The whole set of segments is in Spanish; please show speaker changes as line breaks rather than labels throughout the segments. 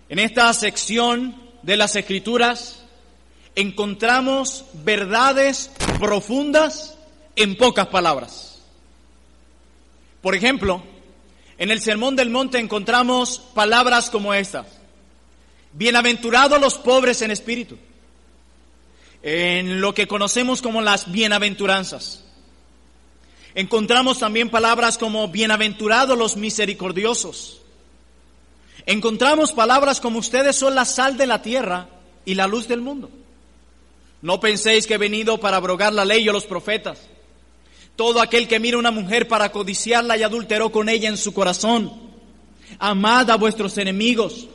En esta sección de las Escrituras encontramos verdades profundas en pocas palabras. Por ejemplo, en el Sermón del Monte encontramos palabras como estas: bienaventurados los pobres en espíritu, en lo que conocemos como las bienaventuranzas. Encontramos también palabras como bienaventurados los misericordiosos. Encontramos palabras como ustedes son la sal de la tierra y la luz del mundo. No penséis que he venido para abrogar la ley o los profetas. Todo aquel que mira a una mujer para codiciarla y adulteró con ella en su corazón. Amad a vuestros enemigos.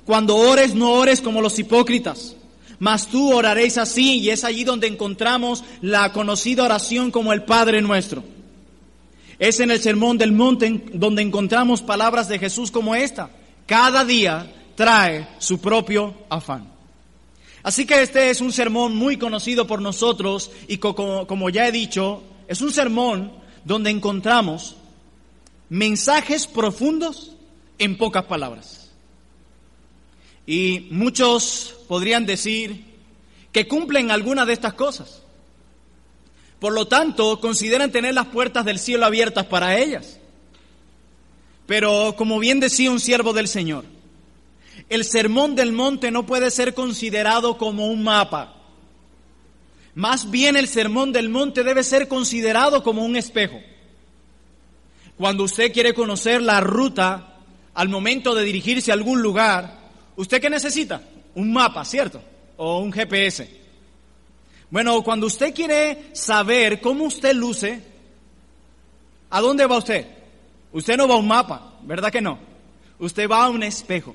Cuando ores, no ores como los hipócritas, mas tú oraréis así, y es allí donde encontramos la conocida oración como el Padre Nuestro. Es en el Sermón del Monte donde encontramos palabras de Jesús como esta: cada día trae su propio afán. Así que este es un sermón muy conocido por nosotros y como ya he dicho, es un sermón donde encontramos mensajes profundos en pocas palabras. Y muchos podrían decir que cumplen algunas de estas cosas. Por lo tanto, consideran tener las puertas del cielo abiertas para ellas. Pero, como bien decía un siervo del Señor, el Sermón del Monte no puede ser considerado como un mapa. Más bien, el Sermón del Monte debe ser considerado como un espejo. Cuando usted quiere conocer la ruta al momento de dirigirse a algún lugar, ¿usted qué necesita? Un mapa, ¿cierto? O un GPS. Bueno, cuando usted quiere saber cómo usted luce, ¿a dónde va usted? Usted no va a un mapa, ¿verdad que no? Usted va a un espejo.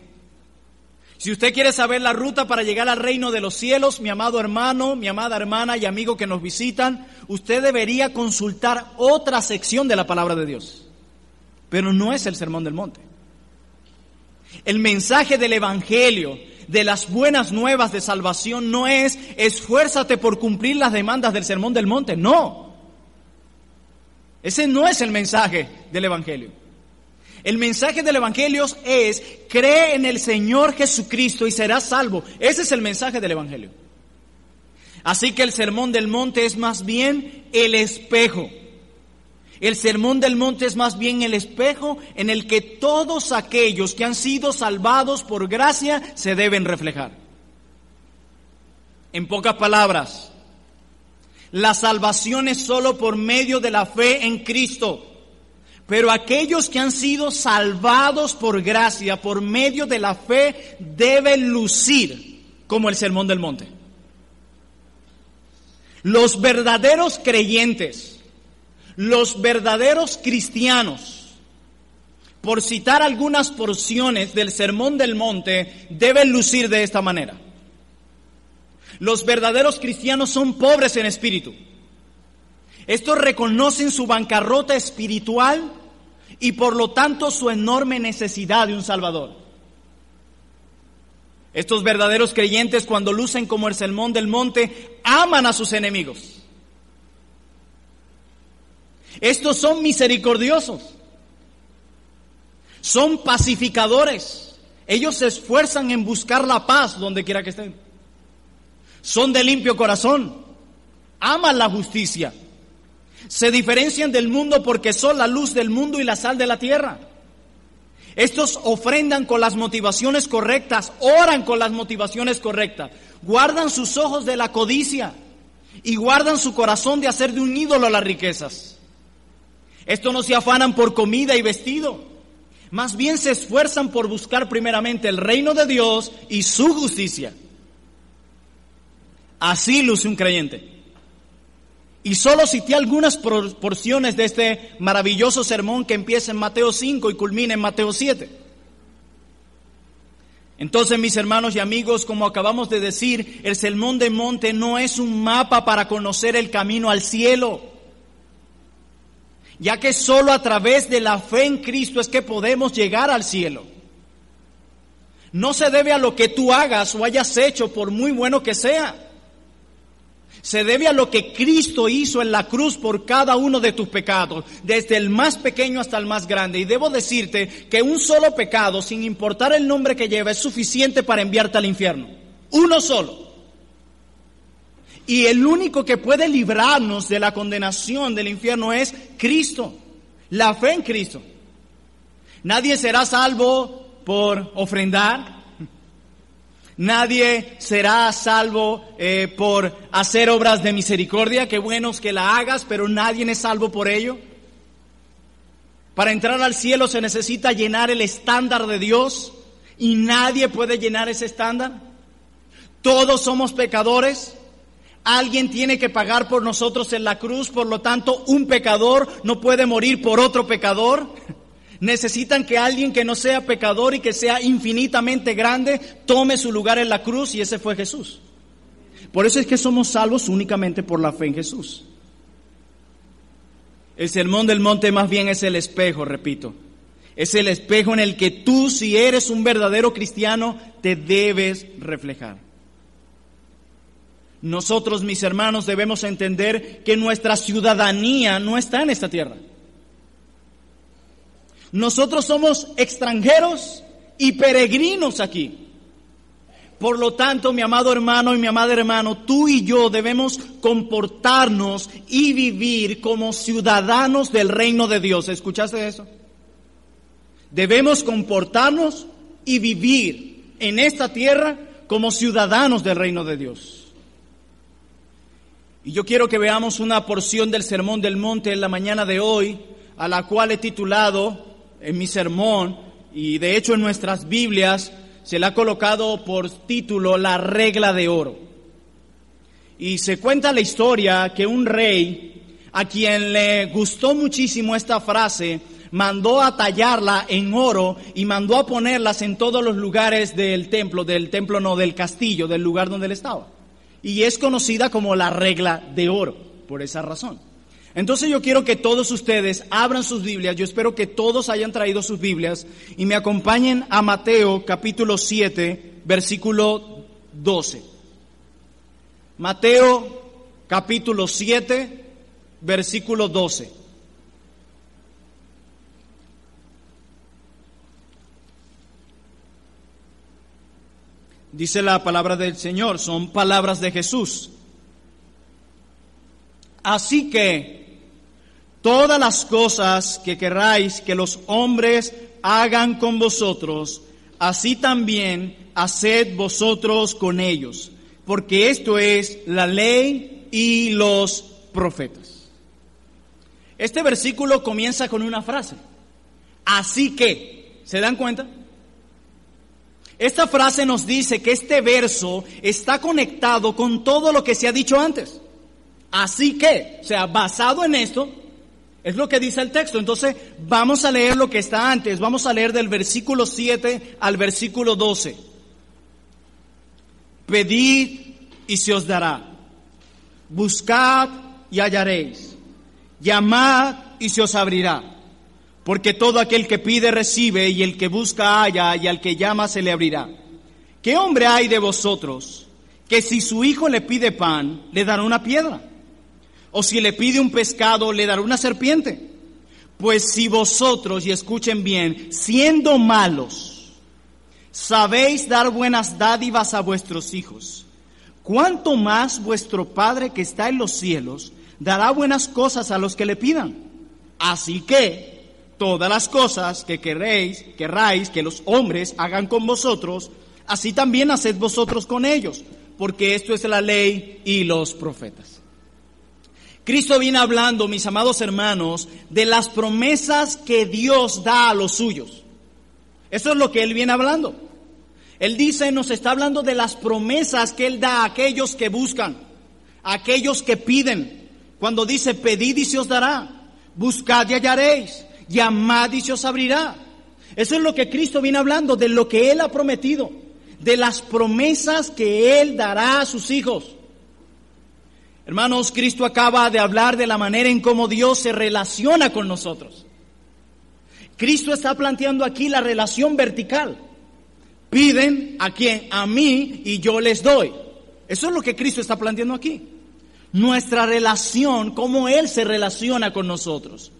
Si usted quiere saber la ruta para llegar al reino de los cielos, mi amado hermano, mi amada hermana y amigo que nos visitan, usted debería consultar otra sección de la palabra de Dios. Pero no es el Sermón del Monte. El mensaje del Evangelio, de las buenas nuevas de salvación, no es esfuérzate por cumplir las demandas del Sermón del Monte. No. Ese no es el mensaje del Evangelio. El mensaje del Evangelio es: cree en el Señor Jesucristo y serás salvo. Ese es el mensaje del Evangelio. Así que el Sermón del Monte es más bien el espejo. El Sermón del Monte es más bien el espejo en el que todos aquellos que han sido salvados por gracia se deben reflejar. En pocas palabras, la salvación es solo por medio de la fe en Cristo. Pero aquellos que han sido salvados por gracia, por medio de la fe, deben lucir como el Sermón del Monte. Los verdaderos creyentes, los verdaderos cristianos, por citar algunas porciones del Sermón del Monte, deben lucir de esta manera. Los verdaderos cristianos son pobres en espíritu. Estos reconocen su bancarrota espiritual y por lo tanto su enorme necesidad de un Salvador. Estos verdaderos creyentes, cuando lucen como el Sermón del Monte, aman a sus enemigos. Estos son misericordiosos, son pacificadores. Ellos se esfuerzan en buscar la paz donde quiera que estén. Son de limpio corazón, aman la justicia. Se diferencian del mundo porque son la luz del mundo y la sal de la tierra. Estos ofrendan con las motivaciones correctas, oran con las motivaciones correctas, guardan sus ojos de la codicia y guardan su corazón de hacer de un ídolo las riquezas. Estos no se afanan por comida y vestido, más bien se esfuerzan por buscar primeramente el reino de Dios y su justicia. Así luce un creyente. Y solo cité algunas porciones de este maravilloso sermón que empieza en Mateo 5 y culmina en Mateo 7. Entonces, mis hermanos y amigos, como acabamos de decir, el Sermón del Monte no es un mapa para conocer el camino al cielo, ya que solo a través de la fe en Cristo es que podemos llegar al cielo. No se debe a lo que tú hagas o hayas hecho, por muy bueno que sea, Se debe a lo que Cristo hizo en la cruz por cada uno de tus pecados, desde el más pequeño hasta el más grande. Y debo decirte que un solo pecado, sin importar el nombre que lleva, es suficiente para enviarte al infierno. Uno solo. Y el único que puede librarnos de la condenación del infierno es Cristo, la fe en Cristo. Nadie será salvo por ofrendar. Nadie será salvo por hacer obras de misericordia. Qué bueno es que la hagas, pero nadie es salvo por ello. Para entrar al cielo se necesita llenar el estándar de Dios y nadie puede llenar ese estándar. Todos somos pecadores. Alguien tiene que pagar por nosotros en la cruz, por lo tanto, un pecador no puede morir por otro pecador. Necesitan que alguien que no sea pecador y que sea infinitamente grande tome su lugar en la cruz, y ese fue Jesús. Por eso es que somos salvos únicamente por la fe en Jesús. El Sermón del Monte más bien es el espejo, repito. Es el espejo en el que tú, si eres un verdadero cristiano, te debes reflejar. Nosotros, mis hermanos, debemos entender que nuestra ciudadanía no está en esta tierra. Nosotros somos extranjeros y peregrinos aquí. Por lo tanto, mi amado hermano y mi amada hermano, tú y yo debemos comportarnos y vivir como ciudadanos del reino de Dios. ¿Escuchaste eso? Debemos comportarnos y vivir en esta tierra como ciudadanos del reino de Dios. Y yo quiero que veamos una porción del Sermón del Monte en la mañana de hoy, a la cual he titulado en mi sermón, y de hecho en nuestras Biblias se le ha colocado por título La regla de oro. Y se cuenta la historia que un rey, a quien le gustó muchísimo esta frase, mandó a tallarla en oro y mandó a ponerlas en todos los lugares del castillo, del lugar donde él estaba. Y es conocida como la regla de oro, por esa razón. Entonces yo quiero que todos ustedes abran sus Biblias, yo espero que todos hayan traído sus Biblias y me acompañen a Mateo capítulo 7, versículo 12. Mateo capítulo 7, versículo 12. Dice la palabra del Señor, son palabras de Jesús. Así que todas las cosas que queráis que los hombres hagan con vosotros, así también haced vosotros con ellos, porque esto es la ley y los profetas. Este versículo comienza con una frase. Así que, ¿se dan cuenta? Esta frase nos dice que este verso está conectado con todo lo que se ha dicho antes. Así que, o sea, basado en esto, es lo que dice el texto. Entonces, vamos a leer lo que está antes. Vamos a leer del versículo 7 al versículo 12. Pedid y se os dará. Buscad y hallaréis. Llamad y se os abrirá. Porque todo aquel que pide recibe, y el que busca halla, y al que llama se le abrirá. ¿Qué hombre hay de vosotros que si su hijo le pide pan, le dará una piedra? O si le pide un pescado, le dará una serpiente. Pues si vosotros, y escuchen bien, siendo malos, sabéis dar buenas dádivas a vuestros hijos, ¿cuánto más vuestro Padre que está en los cielos dará buenas cosas a los que le pidan? Así que todas las cosas que querráis que los hombres hagan con vosotros, así también haced vosotros con ellos, porque esto es la ley y los profetas. Cristo viene hablando, mis amados hermanos, de las promesas que Dios da a los suyos. Eso es lo que Él viene hablando. Él dice, nos está hablando de las promesas que Él da a aquellos que buscan, a aquellos que piden. Cuando dice, pedid y se os dará, buscad y hallaréis, llamad y se os abrirá. Eso es lo que Cristo viene hablando, de lo que Él ha prometido, de las promesas que Él dará a sus hijos. Hermanos, Cristo acaba de hablar de la manera en cómo Dios se relaciona con nosotros. Cristo está planteando aquí la relación vertical. Piden a quién, a mí, y yo les doy. Eso es lo que Cristo está planteando aquí. nuestra relación, cómo Él se relaciona con nosotros.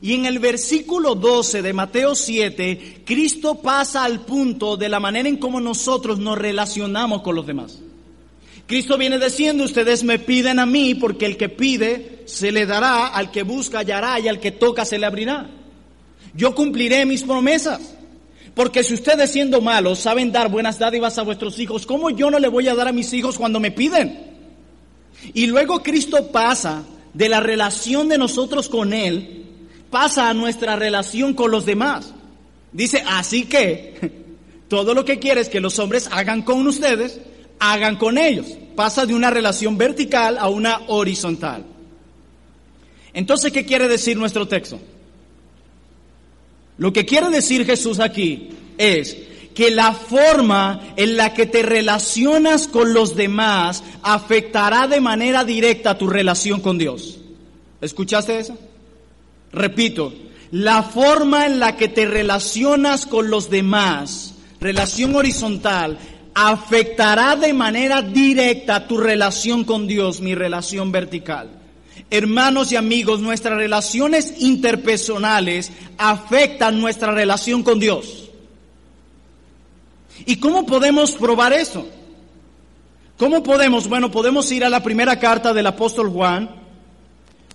Y en el versículo 12 de Mateo 7, Cristo pasa al punto de la manera en cómo nosotros nos relacionamos con los demás. Cristo viene diciendo, ustedes me piden a mí porque el que pide se le dará, al que busca hallará y al que toca se le abrirá. Yo cumpliré mis promesas. Porque si ustedes siendo malos saben dar buenas dádivas a vuestros hijos, ¿cómo yo no le voy a dar a mis hijos cuando me piden? Y luego Cristo pasa de la relación de nosotros con Él, pasa a nuestra relación con los demás. Dice, así que todo lo que quieres que los hombres hagan con ustedes, hagan con ellos. Pasa de una relación vertical a una horizontal. Entonces, ¿qué quiere decir nuestro texto? Lo que quiere decir Jesús aquí es que la forma en la que te relacionas con los demás afectará de manera directa tu relación con Dios. ¿Escuchaste eso? Repito, la forma en la que te relacionas con los demás, relación horizontal, afectará de manera directa tu relación con Dios, mi relación vertical. Hermanos y amigos, nuestras relaciones interpersonales afectan nuestra relación con Dios. ¿Y cómo podemos probar eso? ¿Cómo podemos? Bueno, podemos ir a la primera carta del apóstol Juan.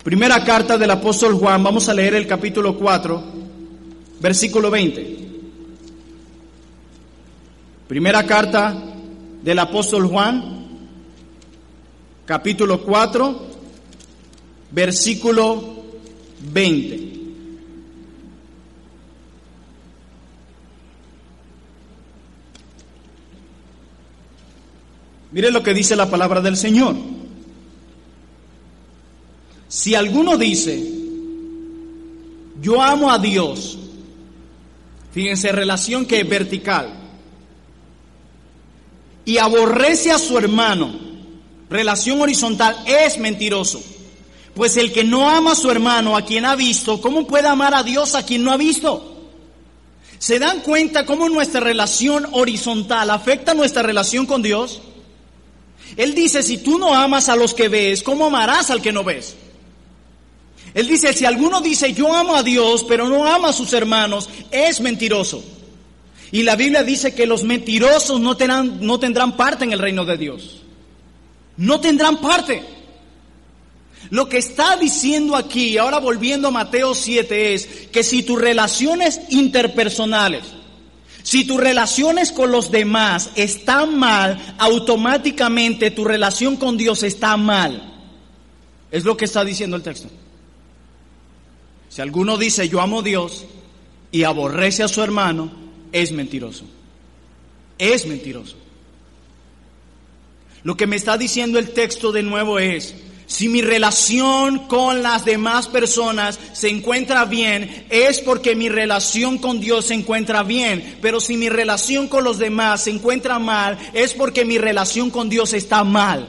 Primera carta del apóstol Juan, vamos a leer el capítulo 4, versículo 20. Primera carta del apóstol Juan, capítulo 4, versículo 20. Mire lo que dice la palabra del Señor. Si alguno dice, yo amo a Dios, fíjense, relación que es vertical, y aborrece a su hermano, relación horizontal, es mentiroso. Pues el que no ama a su hermano, a quien ha visto, ¿cómo puede amar a Dios a quien no ha visto? ¿Se dan cuenta cómo nuestra relación horizontal afecta nuestra relación con Dios? Él dice, si tú no amas a los que ves, ¿cómo amarás al que no ves? Él dice, si alguno dice, yo amo a Dios, pero no ama a sus hermanos, es mentiroso. Y la Biblia dice que los mentirosos no tendrán parte en el reino de Dios. No tendrán parte. Lo que está diciendo aquí, ahora volviendo a Mateo 7, es que si tus relaciones interpersonales, si tus relaciones con los demás están mal, automáticamente tu relación con Dios está mal. Es lo que está diciendo el texto. Si alguno dice yo amo a Dios y aborrece a su hermano, es mentiroso. Es mentiroso. Lo que me está diciendo el texto de nuevo es, si mi relación con las demás personas se encuentra bien, es porque mi relación con Dios se encuentra bien. Pero si mi relación con los demás se encuentra mal, es porque mi relación con Dios está mal.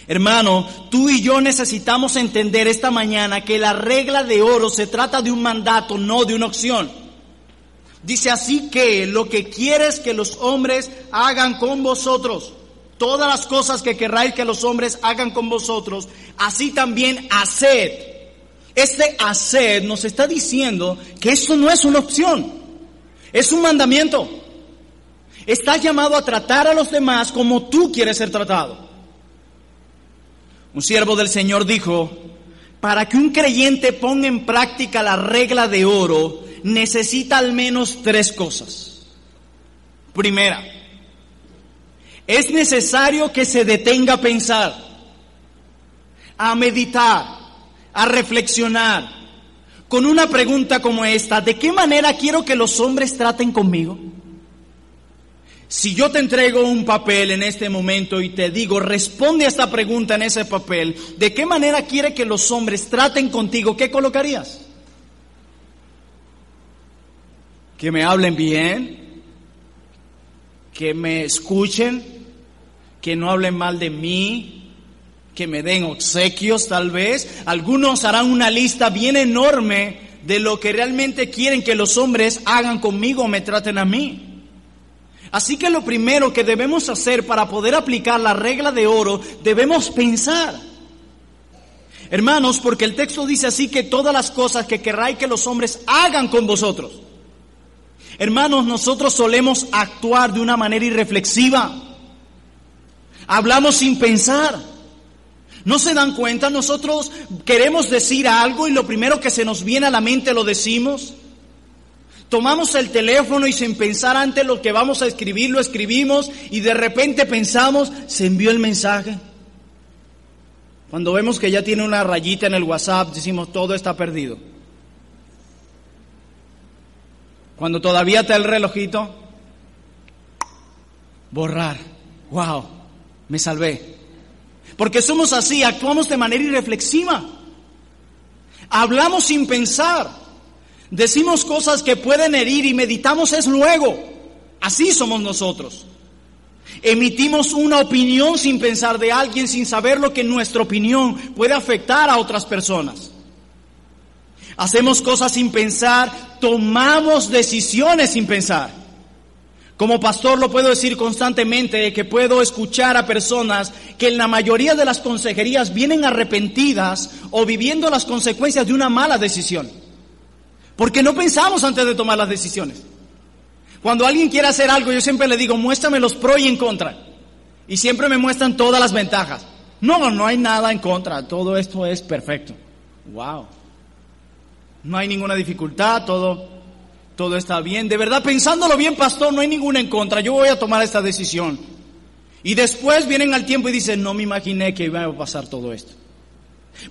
Hermano, tú y yo necesitamos entender esta mañana que la regla de oro se trata de un mandato, no de una opción. Dice así que lo que quieres que los hombres hagan con vosotros, todas las cosas que querráis que los hombres hagan con vosotros, así también haced. Este haced nos está diciendo que esto no es una opción, es un mandamiento. Estás llamado a tratar a los demás como tú quieres ser tratado. Un siervo del Señor dijo, para que un creyente ponga en práctica la regla de oro, necesita al menos 3 cosas. Primera, es necesario que se detenga a pensar, a meditar, a reflexionar, con una pregunta como esta: ¿de qué manera quiero que los hombres traten conmigo? Si yo te entrego un papel en este momento y te digo, responde a esta pregunta en ese papel, ¿de qué manera quiere que los hombres traten contigo? ¿Qué colocarías? Que me hablen bien, que me escuchen, que no hablen mal de mí, que me den obsequios tal vez. Algunos harán una lista bien enorme de lo que realmente quieren que los hombres hagan conmigo o me traten a mí. Así que lo primero que debemos hacer para poder aplicar la regla de oro, debemos pensar. Hermanos, porque el texto dice así que todas las cosas que querráis que los hombres hagan con vosotros. Hermanos, nosotros solemos actuar de una manera irreflexiva. Hablamos sin pensar. ¿No se dan cuenta? Nosotros queremos decir algo y lo primero que se nos viene a la mente lo decimos. Tomamos el teléfono y sin pensar antes lo que vamos a escribir, lo escribimos y de repente pensamos, se envió el mensaje. Cuando vemos que ya tiene una rayita en el WhatsApp, decimos, todo está perdido. Cuando todavía está el relojito, borrar. ¡Wow! Me salvé. Porque somos así, actuamos de manera irreflexiva. Hablamos sin pensar. Decimos cosas que pueden herir y meditamos es luego. Así somos nosotros. Emitimos una opinión sin pensar de alguien, sin saber lo que nuestra opinión puede afectar a otras personas. Hacemos cosas sin pensar, tomamos decisiones sin pensar. Como pastor lo puedo decir constantemente, que puedo escuchar a personas que en la mayoría de las consejerías vienen arrepentidas o viviendo las consecuencias de una mala decisión. Porque no pensamos antes de tomar las decisiones. Cuando alguien quiere hacer algo, yo siempre le digo, muéstrame los pros y en contra. Y siempre me muestran todas las ventajas. No hay nada en contra, todo esto es perfecto. Wow. No hay ninguna dificultad, todo está bien. De verdad, pensándolo bien, pastor, no hay ninguna en contra. Yo voy a tomar esta decisión. Y después vienen al tiempo y dicen, no me imaginé que iba a pasar todo esto.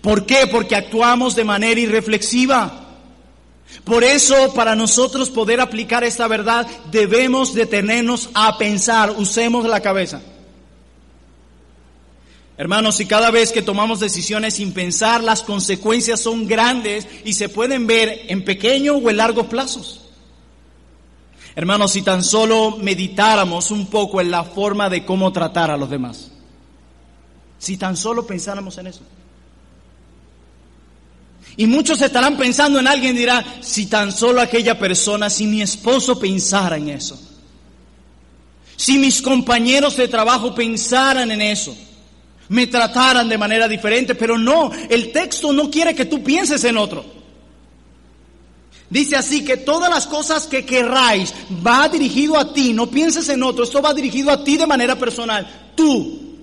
¿Por qué? Porque actuamos de manera irreflexiva. Por eso, para nosotros poder aplicar esta verdad, debemos detenernos a pensar. Usemos la cabeza. Hermanos, si cada vez que tomamos decisiones sin pensar, las consecuencias son grandes y se pueden ver en pequeño o en largos plazos. Hermanos, si tan solo meditáramos un poco en la forma de cómo tratar a los demás. Si tan solo pensáramos en eso. Y muchos estarán pensando en alguien y dirán, si tan solo aquella persona, si mi esposo pensara en eso. Si mis compañeros de trabajo pensaran en eso. Me trataran de manera diferente, pero no, el texto no quiere que tú pienses en otro. Dice así que todas las cosas que querráis va dirigido a ti, no pienses en otro, esto va dirigido a ti de manera personal, tú.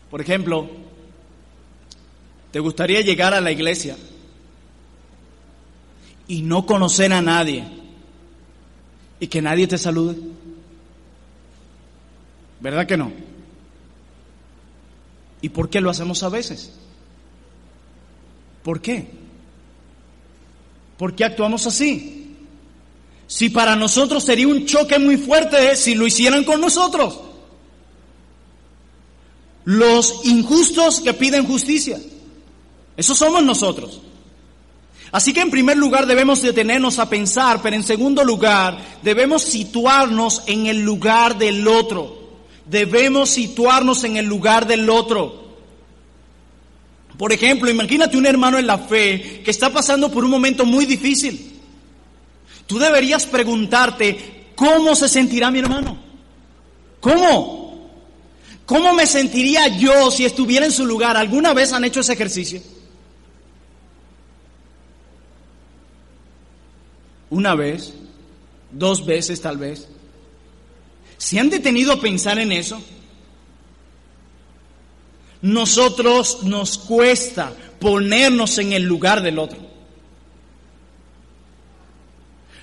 Por ejemplo, ¿te gustaría llegar a la iglesia y no conocer a nadie y que nadie te salude? ¿Verdad que no? ¿Y por qué lo hacemos a veces? ¿Por qué? ¿Por qué actuamos así? Si para nosotros sería un choque muy fuerte si lo hicieran con nosotros. Los injustos que piden justicia. Esos somos nosotros. Así que en primer lugar debemos detenernos a pensar, pero en segundo lugar debemos situarnos en el lugar del otro. Debemos situarnos en el lugar del otro. Por ejemplo, imagínate un hermano en la fe que está pasando por un momento muy difícil. Tú deberías preguntarte, ¿cómo se sentirá mi hermano? ¿Cómo? ¿Cómo me sentiría yo si estuviera en su lugar? ¿Alguna vez han hecho ese ejercicio? Una vez, 2 veces tal vez. ¿Se han detenido a pensar en eso? Nosotros nos cuesta ponernos en el lugar del otro.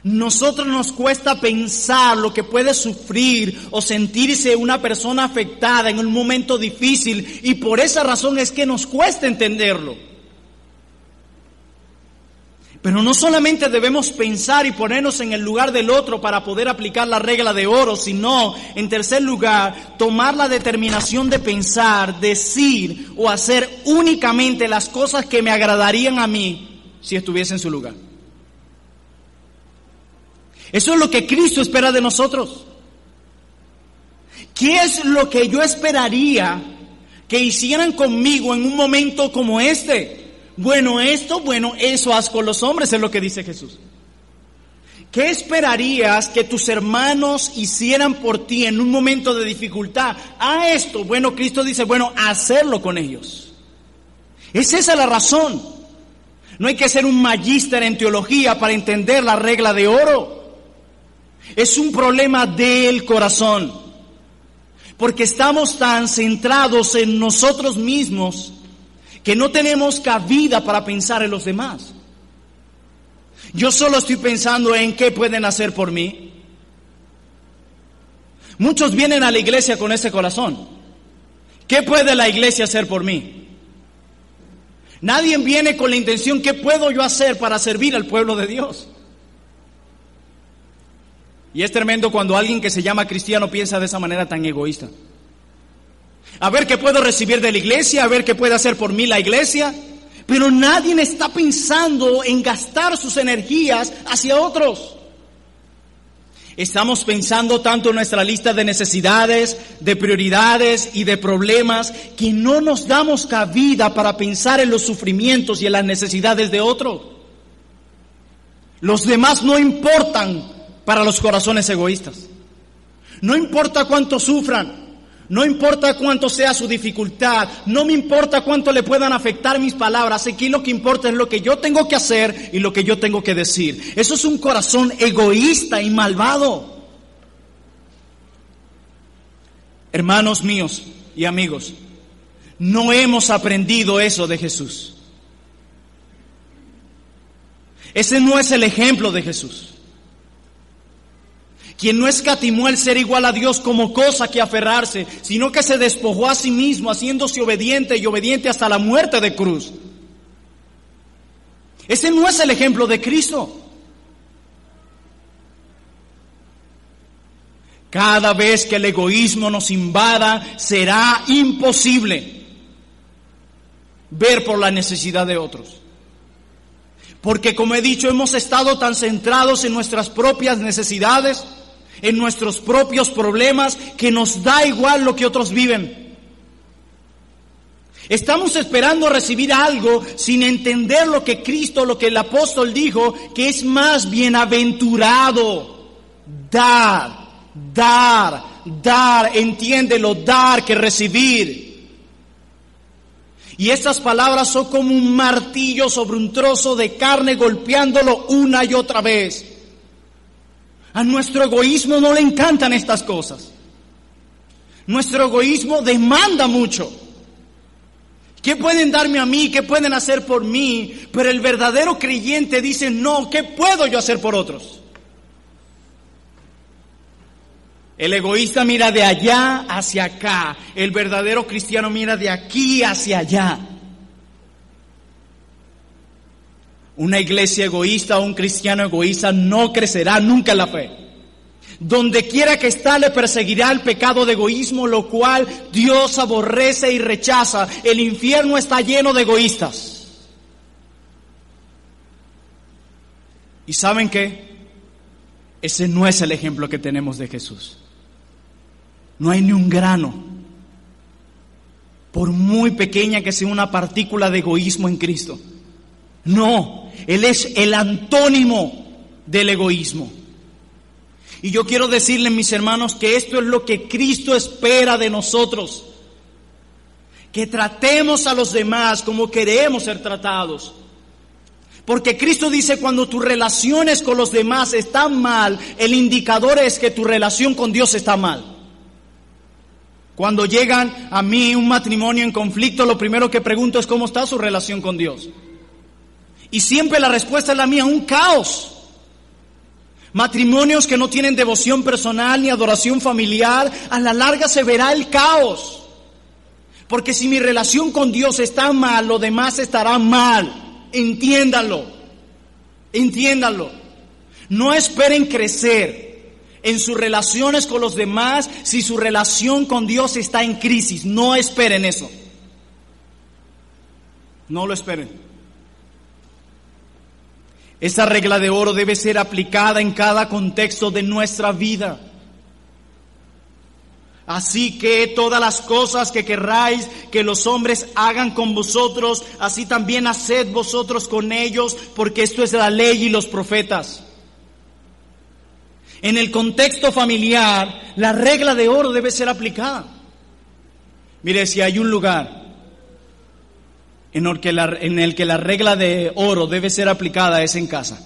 Nosotros nos cuesta pensar lo que puede sufrir o sentirse una persona afectada en un momento difícil y por esa razón es que nos cuesta entenderlo. Pero no solamente debemos pensar y ponernos en el lugar del otro para poder aplicar la regla de oro, sino, en tercer lugar, tomar la determinación de pensar, decir o hacer únicamente las cosas que me agradarían a mí si estuviese en su lugar. Eso es lo que Cristo espera de nosotros. ¿Qué es lo que yo esperaría que hicieran conmigo en un momento como este? Eso haz con los hombres, es lo que dice Jesús. ¿Qué esperarías que tus hermanos hicieran por ti en un momento de dificultad? Esto. Bueno, Cristo dice, hacerlo con ellos. Es esa la razón. No hay que ser un magíster en teología para entender la regla de oro. Es un problema del corazón. Porque estamos tan centrados en nosotros mismos que no tenemos cabida para pensar en los demás. Yo solo estoy pensando en qué pueden hacer por mí. Muchos vienen a la iglesia con ese corazón. ¿Qué puede la iglesia hacer por mí? Nadie viene con la intención, ¿qué puedo yo hacer para servir al pueblo de Dios? Y es tremendo cuando alguien que se llama cristiano piensa de esa manera tan egoísta. A ver qué puedo recibir de la iglesia, a ver qué puede hacer por mí la iglesia. Pero nadie está pensando en gastar sus energías hacia otros. Estamos pensando tanto en nuestra lista de necesidades, de prioridades y de problemas que no nos damos cabida para pensar en los sufrimientos y en las necesidades de otros. Los demás no importan para los corazones egoístas. No importa cuánto sufran. No importa cuánto sea su dificultad, no me importa cuánto le puedan afectar mis palabras, aquí lo que importa es lo que yo tengo que hacer y lo que yo tengo que decir. Eso es un corazón egoísta y malvado. Hermanos míos y amigos, no hemos aprendido eso de Jesús. Ese no es el ejemplo de Jesús. Quien no escatimó el ser igual a Dios como cosa que aferrarse, sino que se despojó a sí mismo, haciéndose obediente y obediente hasta la muerte de cruz. Ese no es el ejemplo de Cristo. Cada vez que el egoísmo nos invada, será imposible ver por la necesidad de otros. Porque, como he dicho, hemos estado tan centrados en nuestras propias necesidades, en nuestros propios problemas, que nos da igual lo que otros viven. Estamos esperando recibir algo sin entender lo que Cristo, lo que el apóstol dijo, que es más bienaventurado dar, entiéndelo, dar que recibir. Y estas palabras son como un martillo sobre un trozo de carne golpeándolo una y otra vez. A nuestro egoísmo no le encantan estas cosas. Nuestro egoísmo demanda mucho. ¿Qué pueden darme a mí? ¿Qué pueden hacer por mí? Pero el verdadero creyente dice, no, ¿qué puedo yo hacer por otros? El egoísta mira de allá hacia acá. El verdadero cristiano mira de aquí hacia allá. Una iglesia egoísta o un cristiano egoísta no crecerá nunca en la fe. Donde quiera que está le perseguirá el pecado de egoísmo, lo cual Dios aborrece y rechaza. El infierno está lleno de egoístas. ¿Y saben qué? Ese no es el ejemplo que tenemos de Jesús. No hay ni un grano, por muy pequeña que sea una partícula de egoísmo en Cristo. No, Él es el antónimo del egoísmo. Y yo quiero decirles, mis hermanos, que esto es lo que Cristo espera de nosotros. Que tratemos a los demás como queremos ser tratados. Porque Cristo dice, cuando tus relaciones con los demás están mal, el indicador es que tu relación con Dios está mal. Cuando llegan a mí un matrimonio en conflicto, lo primero que pregunto es cómo está su relación con Dios. Y siempre la respuesta es la mía, un caos. Matrimonios que no tienen devoción personal ni adoración familiar, a la larga se verá el caos. Porque si mi relación con Dios está mal, lo demás estará mal. Entiéndanlo. No esperen crecer en sus relaciones con los demás si su relación con Dios está en crisis. No esperen eso. No lo esperen. Esa regla de oro debe ser aplicada en cada contexto de nuestra vida. Así que todas las cosas que querráis que los hombres hagan con vosotros, así también haced vosotros con ellos, porque esto es la ley y los profetas. En el contexto familiar, la regla de oro debe ser aplicada. Mire, si hay un lugar en el que la regla de oro debe ser aplicada, es en casa.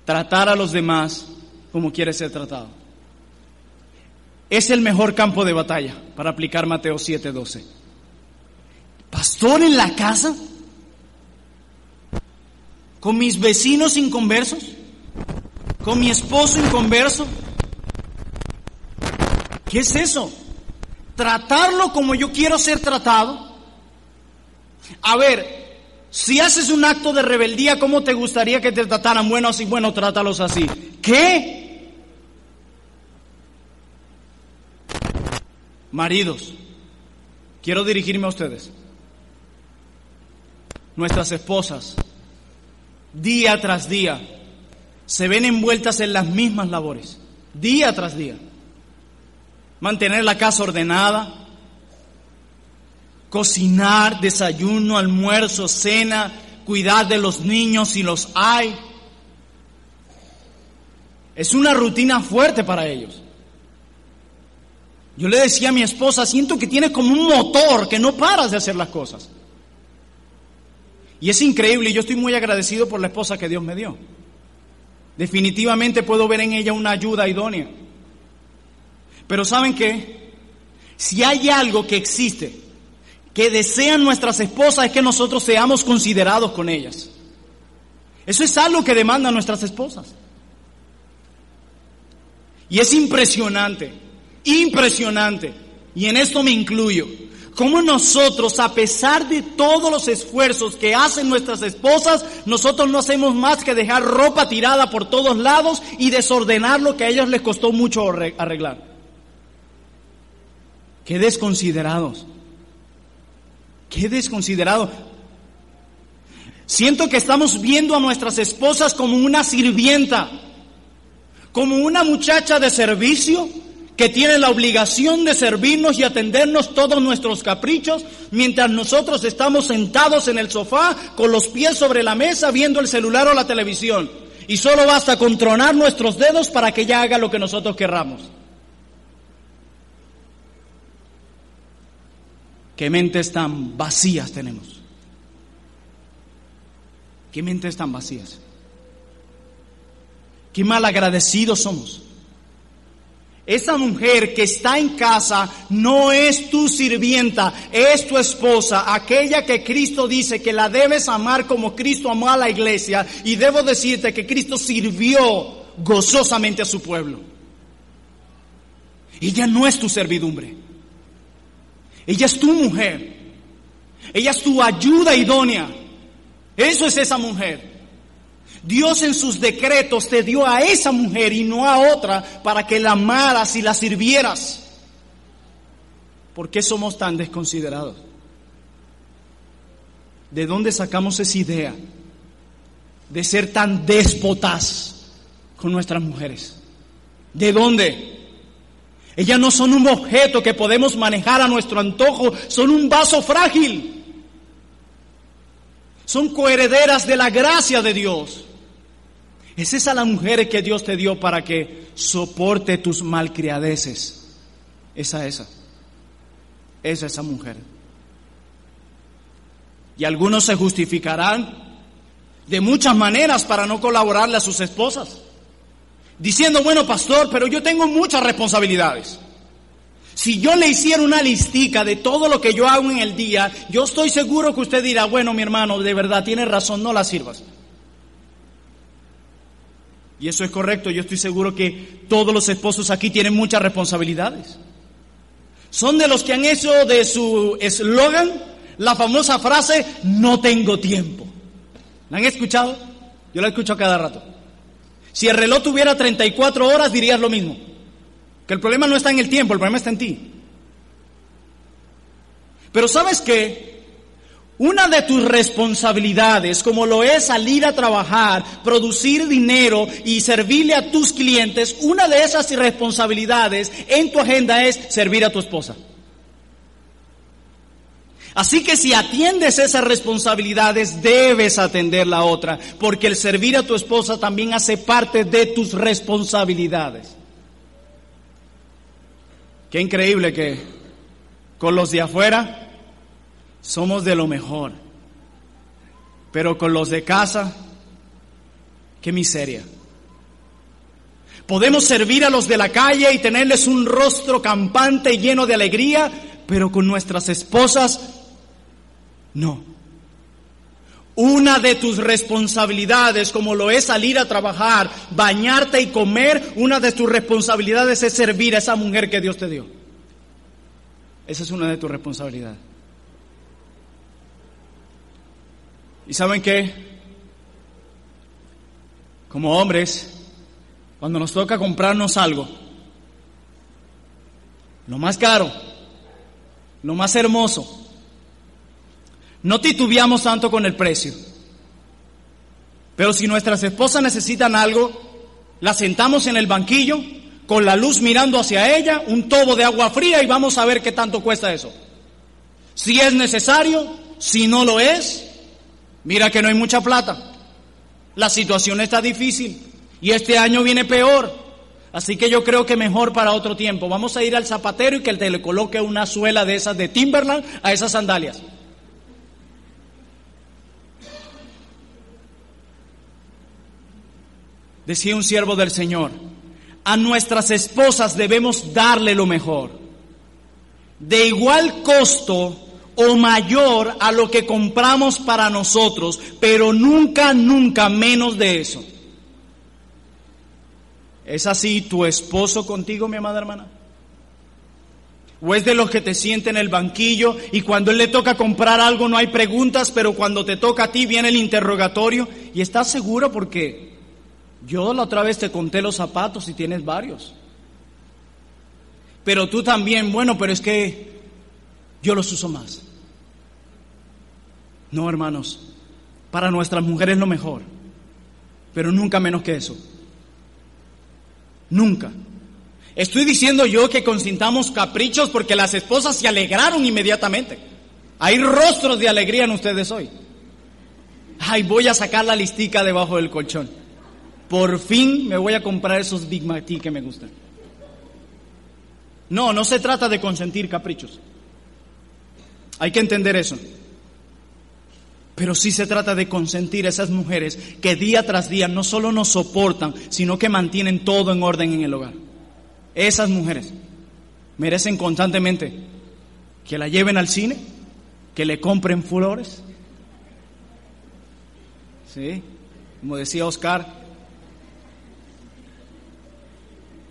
Tratar a los demás como quiere ser tratado. Es el mejor campo de batalla para aplicar Mateo 7:12. ¿Pastor en la casa? ¿Con mis vecinos inconversos? ¿Con mi esposo inconverso? ¿Qué es eso? ¿Tratarlo como yo quiero ser tratado? A ver, si haces un acto de rebeldía, ¿cómo te gustaría que te trataran? Bueno, así, bueno, trátalos así. ¿Qué? Maridos, quiero dirigirme a ustedes. Nuestras esposas, día tras día, se ven envueltas en las mismas labores, día tras día. Mantener la casa ordenada, cocinar, desayuno, almuerzo, cena, cuidar de los niños si los hay. Es una rutina fuerte para ellos. Yo le decía a mi esposa, siento que tienes como un motor, que no paras de hacer las cosas. Y es increíble, y yo estoy muy agradecido por la esposa que Dios me dio. Definitivamente puedo ver en ella una ayuda idónea. Pero ¿saben qué? Si hay algo que existe, que desean nuestras esposas, es que nosotros seamos considerados con ellas. Eso es algo que demandan nuestras esposas. Y es impresionante, impresionante, y en esto me incluyo, cómo nosotros, a pesar de todos los esfuerzos que hacen nuestras esposas, nosotros no hacemos más que dejar ropa tirada por todos lados y desordenar lo que a ellos les costó mucho arreglar. ¡Qué desconsiderados! ¡Qué desconsiderados! Siento que estamos viendo a nuestras esposas como una sirvienta, como una muchacha de servicio que tiene la obligación de servirnos y atendernos todos nuestros caprichos, mientras nosotros estamos sentados en el sofá con los pies sobre la mesa viendo el celular o la televisión. Y solo basta con tronar nuestros dedos para que ella haga lo que nosotros querramos. ¿Qué mentes tan vacías tenemos? ¿Qué mentes tan vacías? ¿Qué malagradecidos somos? Esa mujer que está en casa no es tu sirvienta, es tu esposa, aquella que Cristo dice que la debes amar como Cristo amó a la iglesia. Y debo decirte que Cristo sirvió gozosamente a su pueblo. Ella no es tu servidumbre. Ella es tu mujer. Ella es tu ayuda idónea. Eso es esa mujer. Dios en sus decretos te dio a esa mujer y no a otra para que la amaras y la sirvieras. ¿Por qué somos tan desconsiderados? ¿De dónde sacamos esa idea de ser tan déspotas con nuestras mujeres? ¿De dónde? Ellas no son un objeto que podemos manejar a nuestro antojo, son un vaso frágil. Son coherederas de la gracia de Dios. Es esa la mujer que Dios te dio para que soporte tus malcriadeces. Esa mujer. Y algunos se justificarán de muchas maneras para no colaborarle a sus esposas, diciendo, bueno, pastor, pero yo tengo muchas responsabilidades. Si yo le hiciera una listica de todo lo que yo hago en el día, yo estoy seguro que usted dirá, bueno, mi hermano, de verdad, tiene razón, no la sirvas. Y eso es correcto, yo estoy seguro que todos los esposos aquí tienen muchas responsabilidades. Son de los que han hecho de su eslogan la famosa frase, no tengo tiempo. ¿La han escuchado? Yo la escucho cada rato. Si el reloj tuviera 34 horas, dirías lo mismo. Que el problema no está en el tiempo, el problema está en ti. Pero ¿sabes qué? Una de tus responsabilidades, como lo es salir a trabajar, producir dinero y servirle a tus clientes, una de esas responsabilidades en tu agenda es servir a tu esposa. Así que si atiendes esas responsabilidades, debes atender la otra, porque el servir a tu esposa también hace parte de tus responsabilidades. Qué increíble que con los de afuera somos de lo mejor, pero con los de casa, qué miseria. Podemos servir a los de la calle y tenerles un rostro campante y lleno de alegría, pero con nuestras esposas, no. Una de tus responsabilidades, como lo es salir a trabajar, bañarte y comer, una de tus responsabilidades es servir a esa mujer que Dios te dio. Esa es una de tus responsabilidades. ¿Y saben qué? Como hombres, cuando nos toca comprarnos algo, lo más caro, lo más hermoso, no titubeamos tanto con el precio. Pero si nuestras esposas necesitan algo, las sentamos en el banquillo, con la luz mirando hacia ella, un tobo de agua fría y vamos a ver qué tanto cuesta eso. Si es necesario, si no lo es, mira que no hay mucha plata. La situación está difícil y este año viene peor. Así que yo creo que mejor para otro tiempo. Vamos a ir al zapatero y que él te le coloque una suela de esas de Timberland a esas sandalias. Decía un siervo del Señor, a nuestras esposas debemos darle lo mejor, de igual costo o mayor a lo que compramos para nosotros, pero nunca, nunca menos de eso. ¿Es así tu esposo contigo, mi amada hermana? ¿O es de los que te sienten en el banquillo y cuando él le toca comprar algo no hay preguntas, pero cuando te toca a ti viene el interrogatorio? ¿Y estás seguro? Porque yo la otra vez te conté los zapatos y tienes varios. Pero tú también, bueno, pero es que yo los uso más. No, hermanos, para nuestras mujeres lo mejor, pero nunca menos que eso. Nunca. Estoy diciendo yo que consintamos caprichos porque las esposas se alegraron inmediatamente. Hay rostros de alegría en ustedes hoy. Ay, voy a sacar la listica debajo del colchón. Por fin me voy a comprar esos Big Mac que me gustan. No, no se trata de consentir caprichos. Hay que entender eso. Pero sí se trata de consentir a esas mujeres que día tras día no solo nos soportan, sino que mantienen todo en orden en el hogar. Esas mujeres merecen constantemente que la lleven al cine, que le compren flores. ¿Sí? Como decía Oscar,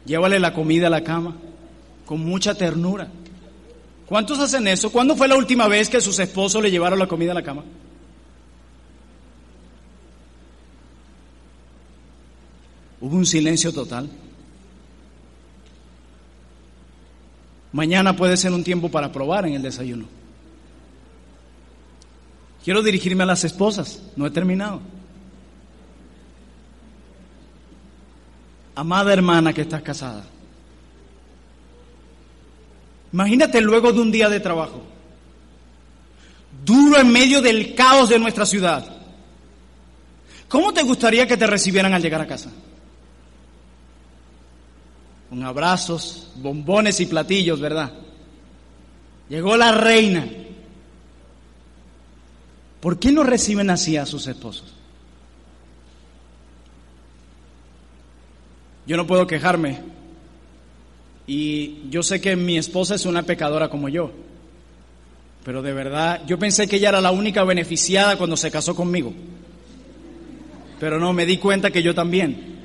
llévale la comida a la cama con mucha ternura. ¿Cuántos hacen eso? ¿Cuándo fue la última vez que sus esposos le llevaron la comida a la cama? Hubo un silencio total. Mañana puede ser un tiempo para probar en el desayuno. Quiero dirigirme a las esposas, no he terminado. Amada hermana que estás casada, imagínate luego de un día de trabajo, duro en medio del caos de nuestra ciudad. ¿Cómo te gustaría que te recibieran al llegar a casa? Con abrazos, bombones y platillos, ¿verdad? Llegó la reina. ¿Por qué no reciben así a sus esposos? Yo no puedo quejarme. Y yo sé que mi esposa es una pecadora como yo. Pero de verdad, yo pensé que ella era la única beneficiada cuando se casó conmigo. Pero no, me di cuenta que yo también.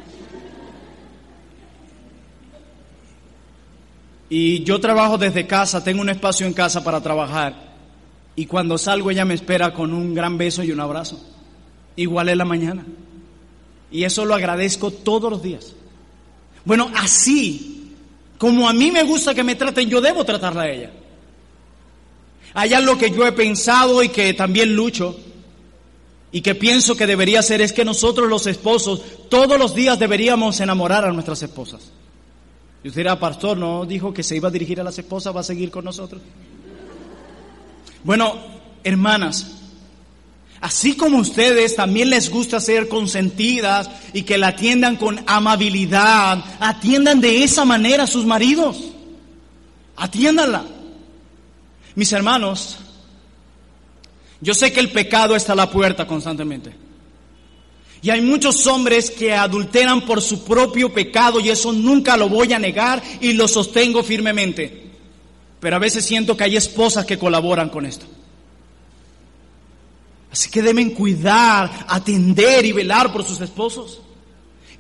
Y yo trabajo desde casa, tengo un espacio en casa para trabajar. Y cuando salgo ella me espera con un gran beso y un abrazo. Igual en la mañana. Y eso lo agradezco todos los días. Bueno, así como a mí me gusta que me traten, yo debo tratarla a ella. Allá lo que yo he pensado y que también lucho y que pienso que debería ser es que nosotros los esposos todos los días deberíamos enamorar a nuestras esposas. Y usted dirá, pastor, ¿no dijo que se iba a dirigir a las esposas? ¿Va a seguir con nosotros? Bueno, hermanas, así como ustedes también les gusta ser consentidas y que la atiendan con amabilidad, atiendan de esa manera a sus maridos. Atiéndanla. Mis hermanos, yo sé que el pecado está a la puerta constantemente. Y hay muchos hombres que adulteran por su propio pecado y eso nunca lo voy a negar y lo sostengo firmemente. Pero a veces siento que hay esposas que colaboran con esto. Así que deben cuidar, atender y velar por sus esposos.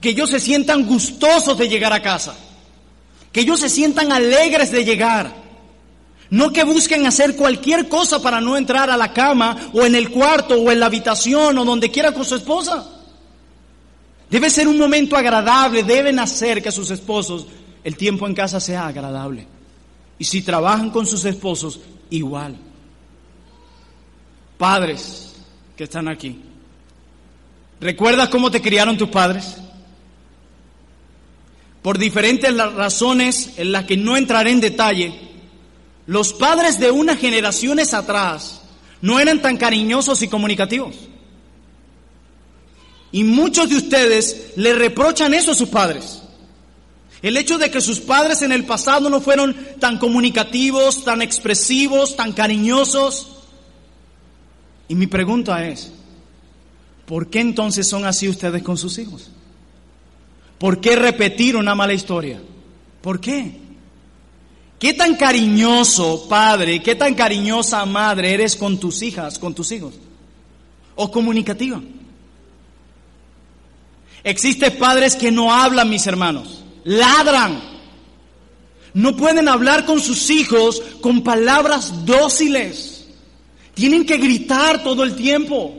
Que ellos se sientan gustosos de llegar a casa. Que ellos se sientan alegres de llegar. No que busquen hacer cualquier cosa para no entrar a la cama o en el cuarto o en la habitación o donde quiera con su esposa. Debe ser un momento agradable, deben hacer que sus esposos, el tiempo en casa sea agradable. Y si trabajan con sus esposos, igual. Padres que están aquí, ¿recuerdas cómo te criaron tus padres? Por diferentes razones en las que no entraré en detalle, los padres de unas generaciones atrás no eran tan cariñosos y comunicativos. Y muchos de ustedes le reprochan eso a sus padres. El hecho de que sus padres en el pasado no fueron tan comunicativos, tan expresivos, tan cariñosos. Y mi pregunta es, ¿por qué entonces son así ustedes con sus hijos? ¿Por qué repetir una mala historia? ¿Por qué? ¿Qué tan cariñoso padre, qué tan cariñosa madre eres con tus hijas, con tus hijos? ¿O comunicativa? Existen padres que no hablan, mis hermanos, ladran. No pueden hablar con sus hijos con palabras dóciles. Tienen que gritar todo el tiempo.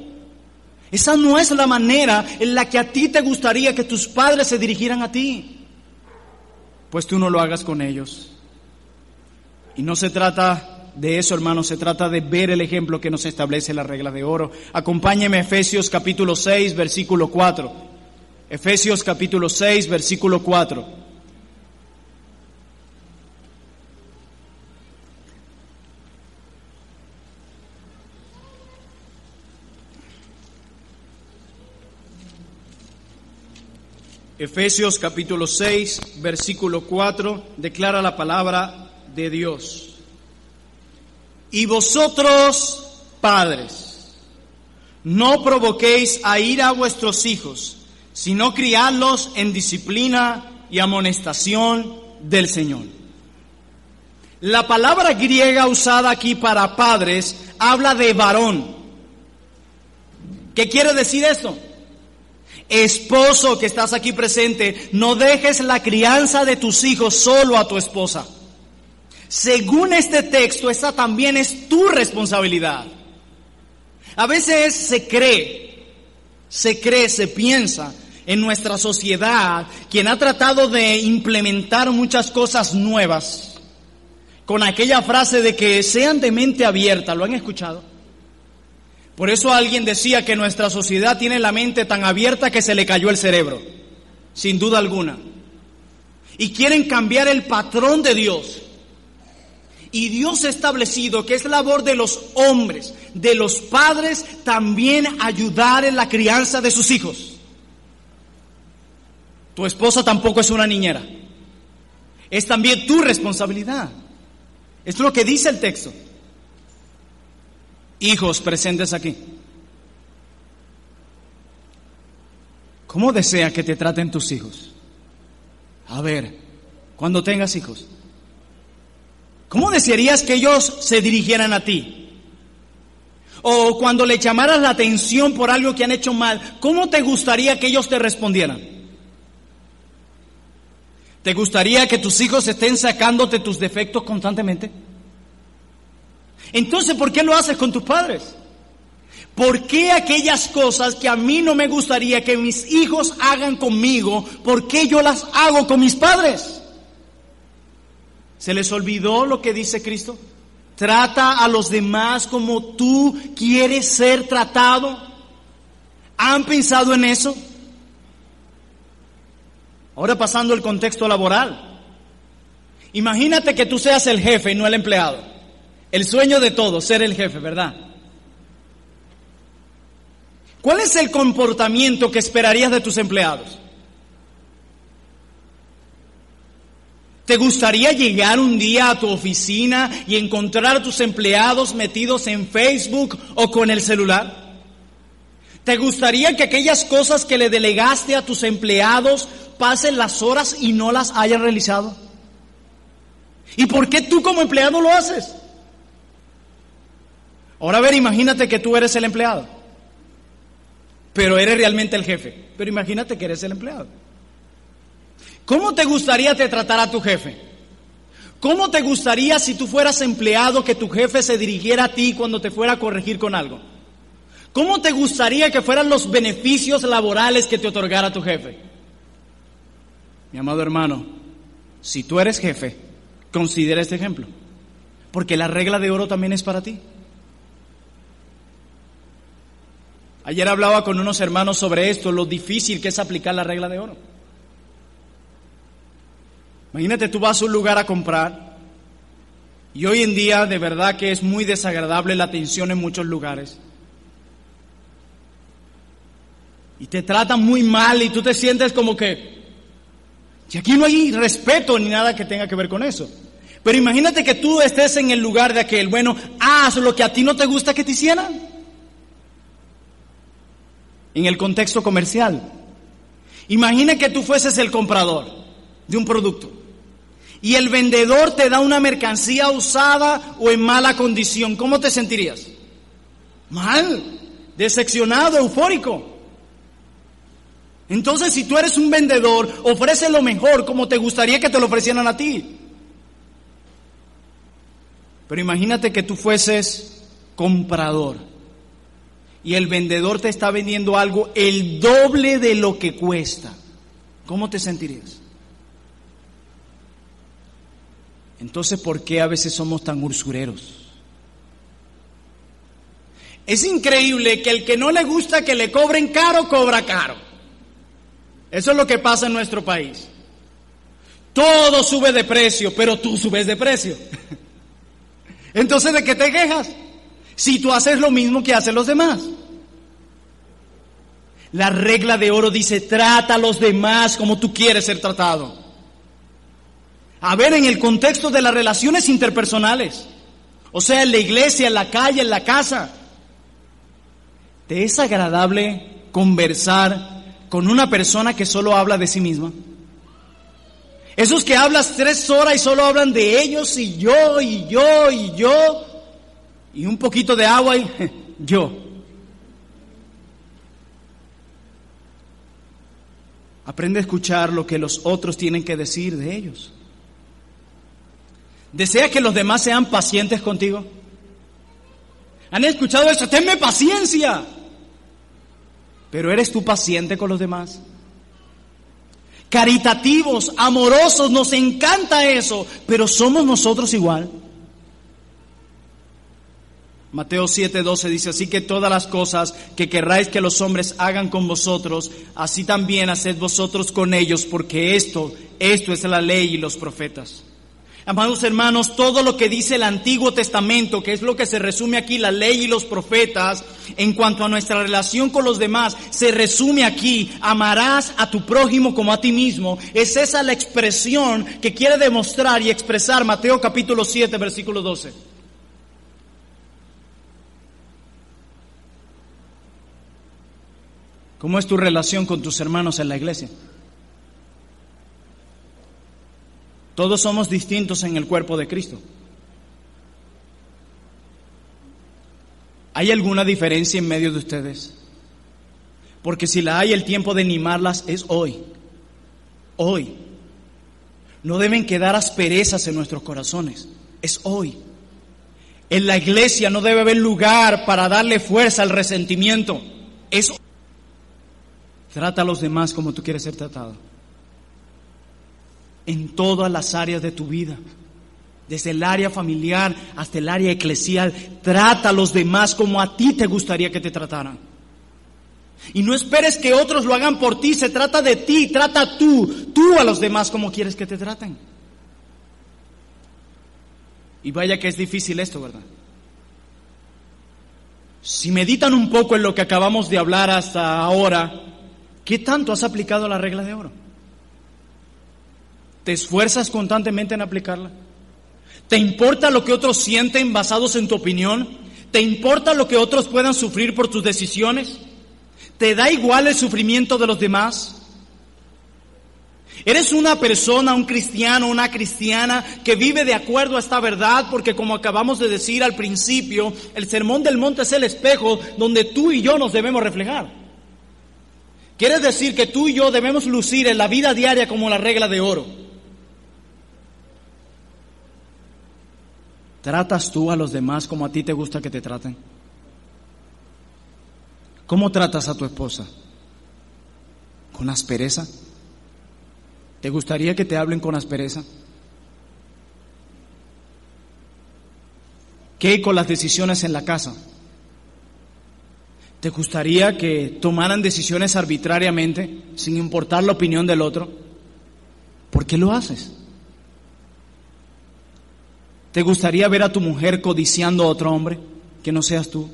Esa no es la manera en la que a ti te gustaría que tus padres se dirigieran a ti. Pues tú no lo hagas con ellos. Y no se trata de eso, hermanos, se trata de ver el ejemplo que nos establece la regla de oro. Acompáñeme a Efesios capítulo 6, versículo 4. Efesios capítulo 6, versículo 4. Efesios capítulo 6, versículo 4, declara la palabra de Dios. Y vosotros, padres, no provoquéis a ira a vuestros hijos, sino criadlos en disciplina y amonestación del Señor. La palabra griega usada aquí para padres habla de varón. ¿Qué quiere decir esto? Esposo que estás aquí presente, no dejes la crianza de tus hijos solo a tu esposa. Según este texto, esa también es tu responsabilidad. A veces se piensa en nuestra sociedad, quien ha tratado de implementar muchas cosas nuevas, con aquella frase de que sean de mente abierta. ¿Lo han escuchado? Por eso alguien decía que nuestra sociedad tiene la mente tan abierta que se le cayó el cerebro, sin duda alguna. Y quieren cambiar el patrón de Dios. Y Dios ha establecido que es labor de los hombres, de los padres, también ayudar en la crianza de sus hijos. Tu esposa tampoco es una niñera. Es también tu responsabilidad. Esto es lo que dice el texto. Hijos presentes aquí, ¿cómo desea que te traten tus hijos? A ver, cuando tengas hijos, ¿cómo desearías que ellos se dirigieran a ti? O cuando le llamaras la atención por algo que han hecho mal, ¿cómo te gustaría que ellos te respondieran? ¿Te gustaría que tus hijos estén sacándote tus defectos constantemente? Entonces, ¿por qué lo haces con tus padres? ¿Por qué aquellas cosas que a mí no me gustaría que mis hijos hagan conmigo, por qué yo las hago con mis padres? ¿Se les olvidó lo que dice Cristo? Trata a los demás como tú quieres ser tratado. ¿Han pensado en eso? Ahora pasando al contexto laboral. Imagínate que tú seas el jefe y no el empleado. El sueño de todos, ser el jefe, ¿verdad? ¿Cuál es el comportamiento que esperarías de tus empleados? ¿Te gustaría llegar un día a tu oficina y encontrar a tus empleados metidos en Facebook o con el celular? ¿Te gustaría que aquellas cosas que le delegaste a tus empleados pasen las horas y no las hayan realizado? ¿Y por qué tú como empleado lo haces? Ahora a ver, imagínate que tú eres el empleado, pero eres realmente el jefe. Pero imagínate que eres el empleado. ¿Cómo te gustaría te tratara tu jefe? ¿Cómo te gustaría si tú fueras empleado que tu jefe se dirigiera a ti cuando te fuera a corregir con algo? ¿Cómo te gustaría que fueran los beneficios laborales que te otorgara tu jefe? Mi amado hermano, si tú eres jefe, considera este ejemplo, porque la regla de oro también es para ti. Ayer hablaba con unos hermanos sobre esto, lo difícil que es aplicar la regla de oro. Imagínate, tú vas a un lugar a comprar y hoy en día de verdad que es muy desagradable la atención en muchos lugares. Y te tratan muy mal y tú te sientes como que, y aquí no hay respeto ni nada que tenga que ver con eso. Pero imagínate que tú estés en el lugar de aquel, bueno, haz lo que a ti no te gusta que te hicieran. En el contexto comercial. Imagina que tú fueses el comprador de un producto y el vendedor te da una mercancía usada o en mala condición. ¿Cómo te sentirías? Mal, decepcionado, eufórico. Entonces, si tú eres un vendedor, ofrece lo mejor como te gustaría que te lo ofrecieran a ti. Pero imagínate que tú fueses comprador y el vendedor te está vendiendo algo el doble de lo que cuesta. ¿Cómo te sentirías? Entonces, ¿por qué a veces somos tan usureros? Es increíble que el que no le gusta que le cobren caro, cobra caro. Eso es lo que pasa en nuestro país. Todo sube de precio, pero tú subes de precio. Entonces, ¿de qué te quejas? Si tú haces lo mismo que hacen los demás. La regla de oro dice, trata a los demás como tú quieres ser tratado. A ver, en el contexto de las relaciones interpersonales, o sea, en la iglesia, en la calle, en la casa, ¿te es agradable conversar con una persona que solo habla de sí misma? Esos que hablas 3 horas y solo hablan de ellos y yo, y yo, y yo, y un poquito de agua y yo. Aprende a escuchar lo que los otros tienen que decir de ellos. ¿Desea que los demás sean pacientes contigo? ¿Han escuchado eso? Tenme paciencia. ¿Pero eres tú paciente con los demás? Caritativos, amorosos, nos encanta eso, pero ¿somos nosotros igual? Mateo 7:12 dice, así que todas las cosas que querráis que los hombres hagan con vosotros, así también haced vosotros con ellos, porque esto es la ley y los profetas. Amados hermanos, todo lo que dice el Antiguo Testamento, que es lo que se resume aquí, la ley y los profetas, en cuanto a nuestra relación con los demás, se resume aquí, amarás a tu prójimo como a ti mismo. Es esa la expresión que quiere demostrar y expresar Mateo capítulo 7, versículo 12. ¿Cómo es tu relación con tus hermanos en la iglesia? Todos somos distintos en el cuerpo de Cristo. ¿Hay alguna diferencia en medio de ustedes? Porque si la hay, el tiempo de animarlas es hoy. Hoy. No deben quedar asperezas en nuestros corazones. Es hoy. En la iglesia no debe haber lugar para darle fuerza al resentimiento. Es hoy. Trata a los demás como tú quieres ser tratado. En todas las áreas de tu vida, desde el área familiar hasta el área eclesial, trata a los demás como a ti te gustaría que te trataran. Y no esperes que otros lo hagan por ti, se trata de ti, trata tú a los demás como quieres que te traten. Y vaya que es difícil esto, ¿verdad? Si meditan un poco en lo que acabamos de hablar hasta ahora, ¿qué tanto has aplicado la regla de oro? ¿Te esfuerzas constantemente en aplicarla? ¿Te importa lo que otros sienten basados en tu opinión? ¿Te importa lo que otros puedan sufrir por tus decisiones? ¿Te da igual el sufrimiento de los demás? ¿Eres una persona, un cristiano, una cristiana que vive de acuerdo a esta verdad? Porque como acabamos de decir al principio, el Sermón del Monte es el espejo donde tú y yo nos debemos reflejar. Quiere decir que tú y yo debemos lucir en la vida diaria como la regla de oro. ¿Tratas tú a los demás como a ti te gusta que te traten? ¿Cómo tratas a tu esposa? ¿Con aspereza? ¿Te gustaría que te hablen con aspereza? ¿Qué con las decisiones en la casa? ¿Te gustaría que tomaran decisiones arbitrariamente, sin importar la opinión del otro? ¿Por qué lo haces? ¿Te gustaría ver a tu mujer codiciando a otro hombre que no seas tú?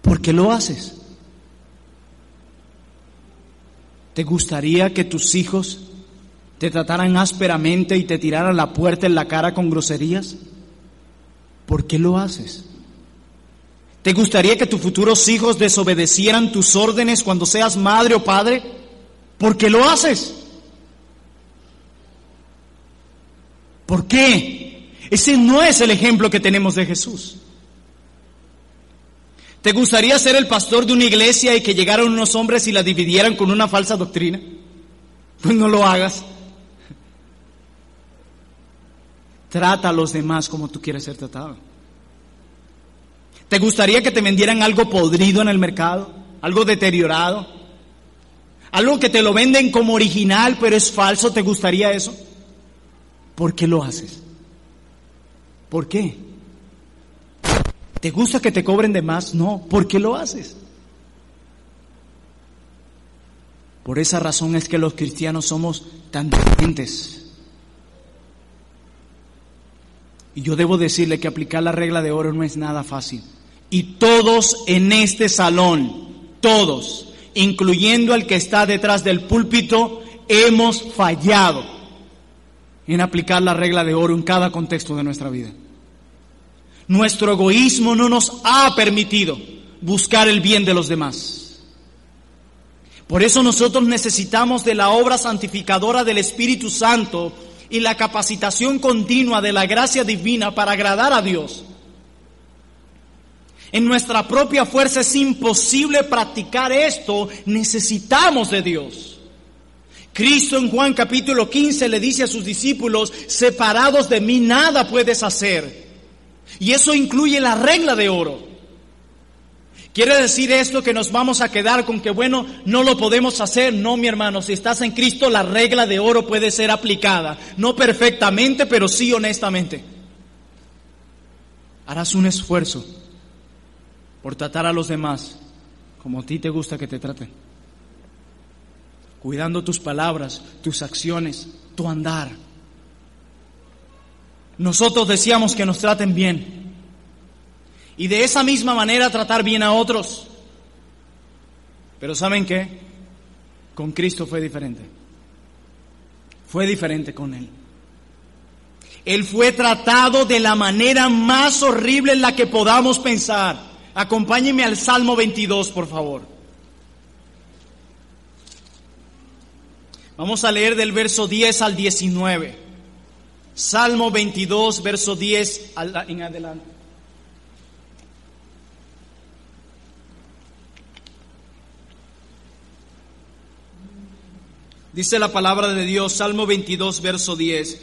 ¿Por qué lo haces? ¿Te gustaría que tus hijos te trataran ásperamente y te tiraran la puerta en la cara con groserías? ¿Por qué lo haces? ¿Te gustaría que tus futuros hijos desobedecieran tus órdenes cuando seas madre o padre? ¿Por qué lo haces? ¿Por qué? Ese no es el ejemplo que tenemos de Jesús. ¿Te gustaría ser el pastor de una iglesia y que llegaran unos hombres y la dividieran con una falsa doctrina? Pues no lo hagas. Trata a los demás como tú quieres ser tratado. ¿Te gustaría que te vendieran algo podrido en el mercado? ¿Algo deteriorado? ¿Algo que te lo venden como original pero es falso? ¿Te gustaría eso? ¿Por qué lo haces? ¿Por qué? ¿Te gusta que te cobren de más? No. ¿Por qué lo haces? Por esa razón es que los cristianos somos tan diferentes. Y yo debo decirle que aplicar la regla de oro no es nada fácil. Y todos en este salón, todos, incluyendo al que está detrás del púlpito, hemos fallado en aplicar la regla de oro en cada contexto de nuestra vida. Nuestro egoísmo no nos ha permitido buscar el bien de los demás. Por eso nosotros necesitamos de la obra santificadora del Espíritu Santo y la capacitación continua de la gracia divina para agradar a Dios. En nuestra propia fuerza es imposible practicar esto, necesitamos de Dios. Cristo en Juan capítulo 15 le dice a sus discípulos: separados de mí nada puedes hacer. Y eso incluye la regla de oro. ¿Quiere decir esto que nos vamos a quedar con que, bueno, no lo podemos hacer? No, mi hermano, si estás en Cristo, la regla de oro puede ser aplicada. No perfectamente, pero sí honestamente. Harás un esfuerzo por tratar a los demás como a ti te gusta que te traten. Cuidando tus palabras, tus acciones, tu andar. Nosotros deseamos que nos traten bien. Y de esa misma manera tratar bien a otros. Pero ¿saben qué? Con Cristo fue diferente. Fue diferente con Él. Él fue tratado de la manera más horrible en la que podamos pensar. Acompáñenme al Salmo 22, por favor. Vamos a leer del verso 10 al 19. Salmo 22, verso 10 en adelante. Dice la palabra de Dios, Salmo 22, verso 10.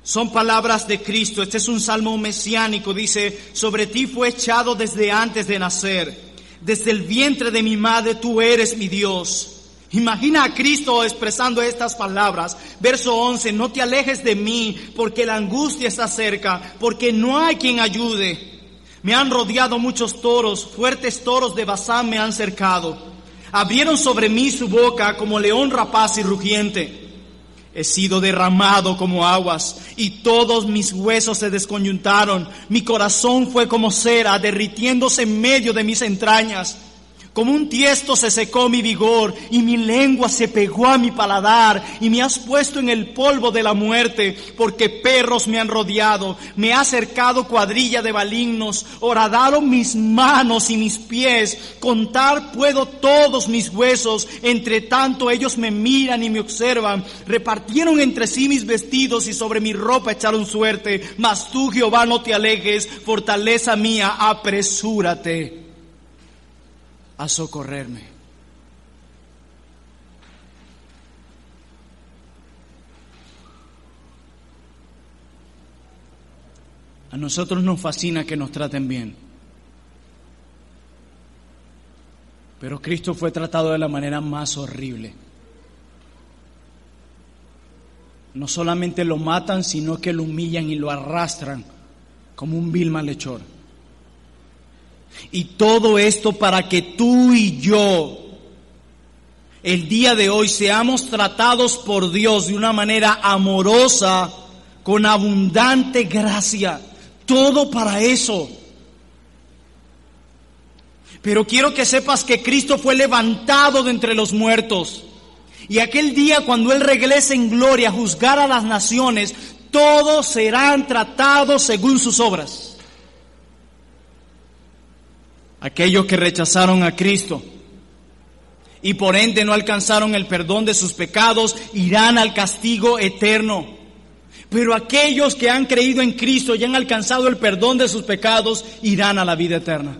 Son palabras de Cristo. Este es un salmo mesiánico. Dice: sobre ti fue echado desde antes de nacer. Desde el vientre de mi madre tú eres mi Dios. Imagina a Cristo expresando estas palabras. Verso 11, no te alejes de mí, porque la angustia está cerca, porque no hay quien ayude. Me han rodeado muchos toros, fuertes toros de Basán me han cercado. Abrieron sobre mí su boca como león rapaz y rugiente. He sido derramado como aguas y todos mis huesos se descoyuntaron. Mi corazón fue como cera derritiéndose en medio de mis entrañas. Como un tiesto se secó mi vigor y mi lengua se pegó a mi paladar, y me has puesto en el polvo de la muerte, porque perros me han rodeado, me ha cercado cuadrilla de malignos, horadaron mis manos y mis pies, contar puedo todos mis huesos, entre tanto ellos me miran y me observan, repartieron entre sí mis vestidos y sobre mi ropa echaron suerte, mas tú, Jehová, no te alejes, fortaleza mía, apresúrate a socorrerme. A nosotros nos fascina que nos traten bien, pero Cristo fue tratado de la manera más horrible. No solamente lo matan, sino que lo humillan y lo arrastran como un vil malhechor. Y todo esto para que tú y yo, el día de hoy, seamos tratados por Dios de una manera amorosa, con abundante gracia. Todo para eso. Pero quiero que sepas que Cristo fue levantado de entre los muertos. Y aquel día, cuando Él regrese en gloria a juzgar a las naciones, todos serán tratados según sus obras. Aquellos que rechazaron a Cristo y por ende no alcanzaron el perdón de sus pecados irán al castigo eterno. Pero aquellos que han creído en Cristo y han alcanzado el perdón de sus pecados irán a la vida eterna.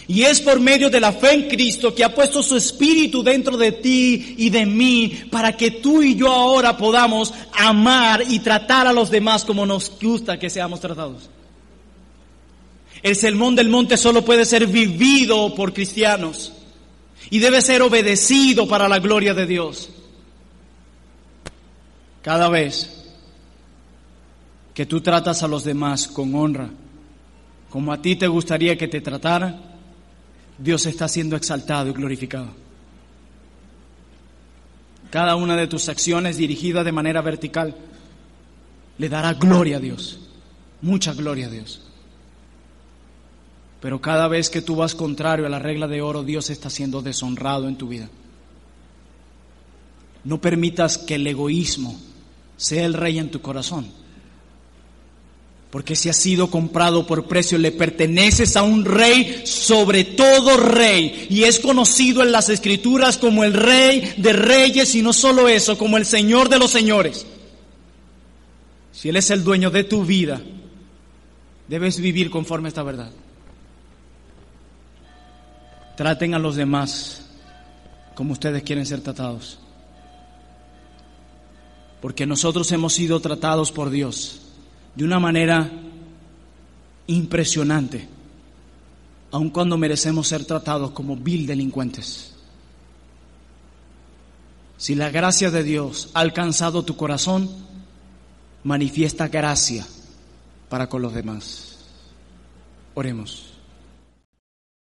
Y es por medio de la fe en Cristo que ha puesto su Espíritu dentro de ti y de mí, para que tú y yo ahora podamos amar y tratar a los demás como nos gusta que seamos tratados. El sermón del monte solo puede ser vivido por cristianos y debe ser obedecido para la gloria de Dios. Cada vez que tú tratas a los demás con honra, como a ti te gustaría que te trataran, Dios está siendo exaltado y glorificado. Cada una de tus acciones dirigidas de manera vertical le dará gloria a Dios, mucha gloria a Dios. Pero cada vez que tú vas contrario a la regla de oro, Dios está siendo deshonrado en tu vida. No permitas que el egoísmo sea el rey en tu corazón. Porque si has sido comprado por precio, le perteneces a un rey sobre todo rey. Y es conocido en las Escrituras como el Rey de Reyes, y no solo eso, como el Señor de los Señores. Si Él es el dueño de tu vida, debes vivir conforme a esta verdad. Traten a los demás como ustedes quieren ser tratados. Porque nosotros hemos sido tratados por Dios de una manera impresionante, aun cuando merecemos ser tratados como vil delincuentes. Si la gracia de Dios ha alcanzado tu corazón, manifiesta gracia para con los demás. Oremos.